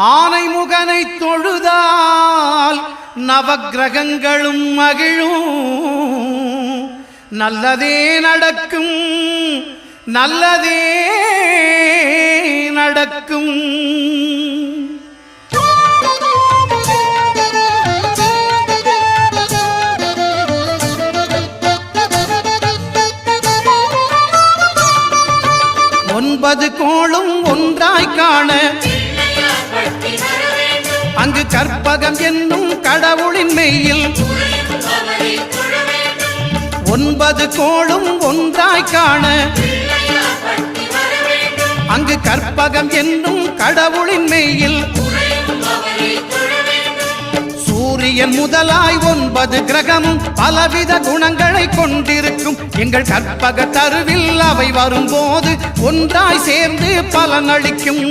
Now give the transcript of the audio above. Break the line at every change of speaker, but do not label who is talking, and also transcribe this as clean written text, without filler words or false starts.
ஆனைமுகனை தொழுதால் நவக்கிரகங்களும் மகிழும். நல்லதே நடக்கும், நல்லதே நடக்கும். ஒன்பது கோளும் ஒன்றாய் காண அங்கு கற்பகம் என்னும் கடவுளின் மெய்யில் ஒன்பது கோளும் ஒன்றாய் காண அங்கு கற்பகம் என்னும் கடவுளின் மெய்யில் சூரியன் முதலாய் 9 கிரகமும் பலவித குணங்களை கொண்டிருக்கும். எங்கள் கற்பக தருவில் அவை வரும்போது ஒன்றாய் சேர்ந்து பலனளிக்கும்.